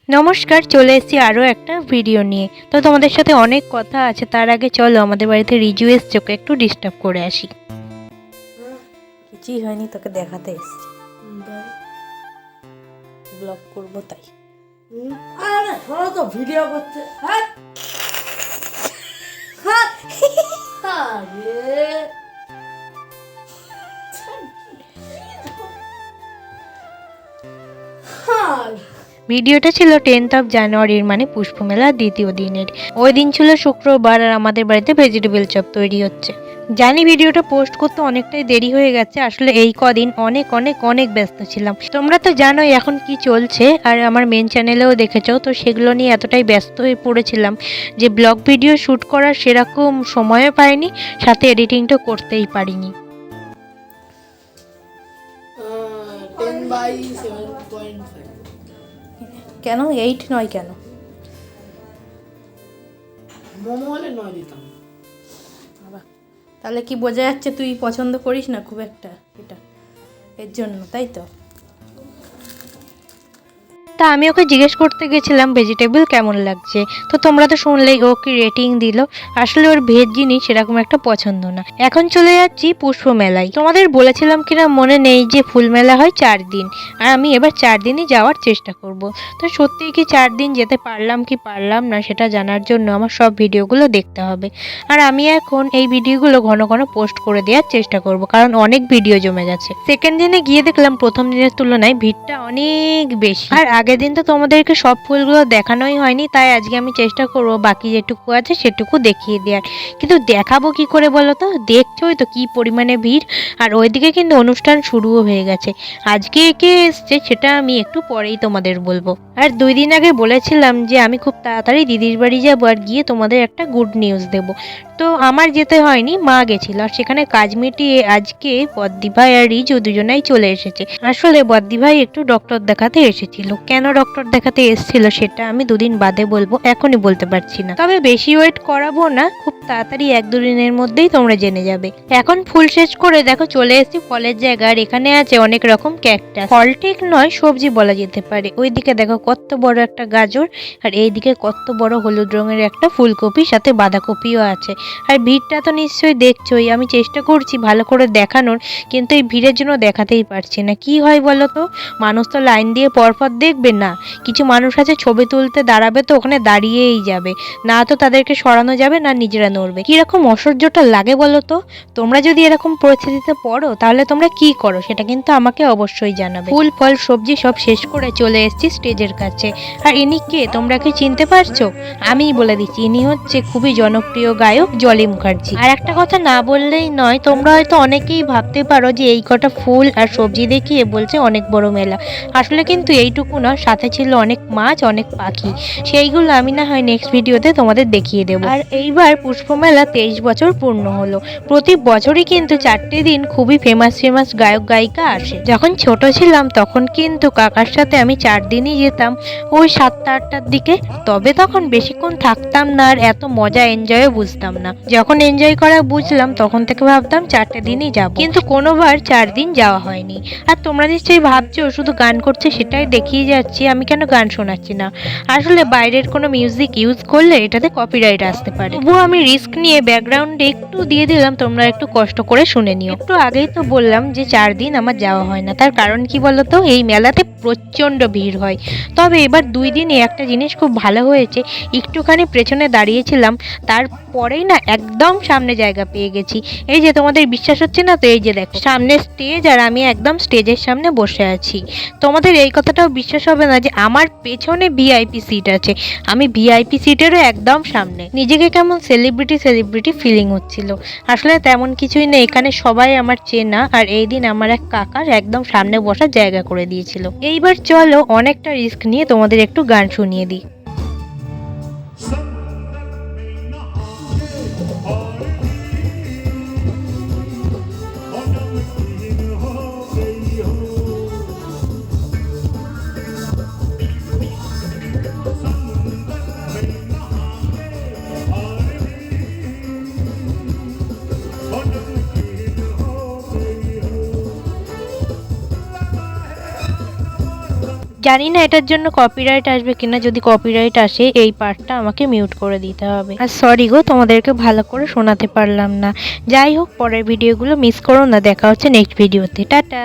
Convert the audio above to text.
নমস্কার, চলে এসেছি আরও একটা ভিডিও নিয়ে। তো তোমাদের সাথে অনেক কথা আছে, তার আগে চলো আমাদের বাড়িতে রিজু এসছে, ওকে একটু ডিস্টার্ব করে আসি। কিছুই হয়নি, তোকে দেখাতে এসছি, ব্লগ করবো তাই। আরে শোনো তো, ভিডিও করছে। হ্যাঁ আরে ভিডিওটা ছিল 10th অফ জানুয়ারির, মানে পুষ্পমেলার দ্বিতীয় দিনের। ওই দিন ছিল শুক্রবার, আর আমাদের বাড়িতে ভেজিটেবল চপ তৈরি হচ্ছে। জানি ভিডিওটা পোস্ট করতে অনেকটাই দেরি হয়ে গেছে, আসলে এই কদিন অনেক অনেক অনেক ব্যস্ত ছিলাম। তোমরা তো জানোই এখন কি চলছে, আর আমার মেন চ্যানেলেও দেখেছো, তো সেগুলো নিয়ে এতটাই ব্যস্ত হয়ে পড়েছিলাম যে ব্লগ ভিডিও শ্যুট করার সেরকম সময়ও পাইনি, সাথে এডিটিংটা করতেই পারিনি। 10/7.5 কেন 8 নয় কেন? মোমো হলে 9 দিতাম। তাহলে কি বোঝা যাচ্ছে তুই পছন্দ করিস না খুব একটা এটা, এর জন্য, তাই তো? তা আমি ওকে জিজ্ঞেস করতে গেছিলাম ভেজিটেবল কেমন লাগছে, তো তোমরা তো শুনলেই ও কি রেটিং দিল। আসলে ওর ভেজ জিনিস সেরকম একটা পছন্দ না। এখন চলে যাচ্ছি পুষ্প মেলায়। তোমাদের বলেছিলাম কিনা মনে নেই যে ফুল মেলা হয় 4 দিন, আর আমি এবার 4 দিনই যাওয়ার চেষ্টা করব। তো সত্যিই কি 4 দিন যেতে পারলাম কি পারলাম না সেটা জানার জন্য আমার সব ভিডিওগুলো দেখতে হবে। আর আমি এখন এই ভিডিওগুলো ঘন ঘন পোস্ট করে দেওয়ার চেষ্টা করব, কারণ অনেক ভিডিও জমে গেছে। সেকেন্ড দিনে গিয়ে দেখলাম প্রথম দিনের তুলনায় ভিড়টা অনেক বেশি। আর আগের দিন তো তোমাদেরকে সব ফুলগুলো দেখানোই হয়নি, তাই আজকে আমি চেষ্টা করবো বাকি যেটুকু আছে সেটুকু দেখিয়ে দেওয়ার। কিন্তু দেখাবো কি করে বলো তো? দেখছোই তো কি পরিমাণে ভিড়, আর ওইদিকে কিন্তু অনুষ্ঠান শুরুও হয়ে গেছে। আজকে কে এসছে সেটা আমি একটু পরেই তোমাদের বলবো। আর 2 দিন আগে বলেছিলাম যে আমি খুব তাড়াতাড়ি দিদির বাড়ি যাবো আর গিয়ে তোমাদের একটা গুড নিউজ দেবো। তো আমার যেতে হয়নি, মা গেছিল, আর সেখানে কাজ মিটিয়ে আজকে বদ্দি ভাই আর রিজু দুজনেই চলে এসেছে। আসলে বদ্দি ভাই একটু ডক্টর দেখাতে এসেছিল। কেন ডক্টর দেখাতে এসেছিল সেটা আমি 2 দিন বাদে বলবো, এখনই বলতে পারছি না। তবে বেশি ওয়েট করাবো না, খুব তাড়াতাড়ি 1-2 দিনের মধ্যেই তোমরা জেনে যাবে। এখন ফুল শেষ করে দেখো চলে এসেছি ফলের জায়গা, আর এখানে আছে অনেক রকম ক্যাকটাস। ফল ঠিক নয়, সবজি বলা যেতে পারে। ওইদিকে দেখো কত বড় একটা গাজর, আর এইদিকে কত বড় হলুদ রঙের একটা ফুলকপি, সাথে বাঁধাকপিও আছে। আর ভিড়টা তো নিশ্চয়ই দেখছোই, আমি চেষ্টা করছি ভালো করে দেখানোর, কিন্তু এই ভিড়ের জন্য দেখাতেই পারছি না। কি হয় বলো তো, মানুষ তো লাইন দিয়ে পরপর দেখবে না, কিছু মানুষ আছে ছবি তুলতে দাঁড়াবে তো ওখানে দাঁড়িয়েই যাবে, না তো তাদেরকে সরানো যাবে না নিজেরা নড়বে। কিরকম অসহ্যটা লাগে বলো তো? তোমরা যদি এরকম পরিস্থিতিতে পড়ো তাহলে তোমরা কি করো সেটা কিন্তু আমাকে অবশ্যই জানাবে। ফুল ফল সবজি সব শেষ করে চলে এসেছি স্টেজের কাছে। আর ইনি কে, তোমরা কি চিনতে পারছো? আমিই বলে দিচ্ছি, ইনি হচ্ছে খুবই জনপ্রিয় গায়ক জলি মুখার্জি। আর একটা কথা না বললেই নয়, তোমরা হয়তো অনেকেই ভাবতে পারো যে এই কটা ফুল আর সবজি দেখিয়ে বলছে অনেক বড় মেলা। আসলে কিন্তু এইটুকু না, সাথে ছিল অনেক মাছ, অনেক পাখি। সেইগুলো আমি না হয় নেক্সট ভিডিওতে তোমাদের দেখিয়ে দেবো। আর এইবার পুষ্পমেলা 23 বছর পূর্ণ হলো। প্রতি বছরই কিন্তু 4টে দিন খুবই ফেমাস ফেমাস গায়ক গায়িকা আসে। যখন ছোট ছিলাম তখন কিন্তু কাকার সাথে আমি 4 দিনই যেতাম, ওই 7টা-8টার দিকে। তবে তখন বেশিক্ষণ থাকতাম না, আর এত মজা এনজয়ও বুঝতাম না। যখন এনজয় করা বুঝলাম তখন থেকে ভাবতাম 4টে দিনই যাব, কিন্তু কোনোবার 4 দিন যাওয়া হয়নি। আর তোমরা নিশ্চয়ই ভাবছো শুধু গান করছে সেটাই দেখিয়ে যাচ্ছি, আমি কেন গান শোনাচ্ছি না। আসলে বাইরের কোনো মিউজিক ইউজ করলে এটাতে কপিরাইট আসতে পারে, তবুও আমি রিস্ক নিয়ে ব্যাকগ্রাউন্ডে একটু দিয়ে দিলাম, তোমরা একটু কষ্ট করে শুনে নিও। একটু আগেই তো বললাম যে 4 দিন আমার যাওয়া হয় না, তার কারণ কি বলতো? এই মেলাতে প্রচণ্ড ভিড় হয়। তবে এবার 2 দিনে একটা জিনিস খুব ভালো হয়েছে, একটুখানি পেছনে দাঁড়িয়েছিলাম, তারপরেই না একদম সামনে জায়গা পেয়ে গেছি। এই যে তোমাদের বিশ্বাস হচ্ছে না তো, এই যে দেখো সামনে স্টেজ, আর আমি একদম স্টেজের সামনে বসে আছি। তোমাদের এই কথাটাও বিশ্বাস হবে না যে আমার পেছনে ভিআইপি সিট আছে, আমি ভিআইপি সিটেরও একদম সামনে। নিজেকে কেমন সেলিব্রিটি সেলিব্রিটি ফিলিং হচ্ছিল। আসলে তেমন কিছুই নেই, এখানে সবাই আমার চেনা, আর এই দিন আমার এক কাকার একদম সামনে বসার জায়গা করে দিয়েছিল। এইবার চলো অনেকটা রিস্ক নিয়ে তোমাদের একটু গান শুনিয়ে দিই। জানি না এটার জন্য কপিরাইট আসবে কিনা, যদি কপিরাইট আসে এই পার্টটা আমাকে মিউট করে দিতে হবে। আর সরি গো, তোমাদেরকে ভালো করে শোনাতে পারলাম না। যাই হোক, পরের ভিডিওগুলো মিস করো না, দেখা হচ্ছে নেক্সট ভিডিওতে। টাটা।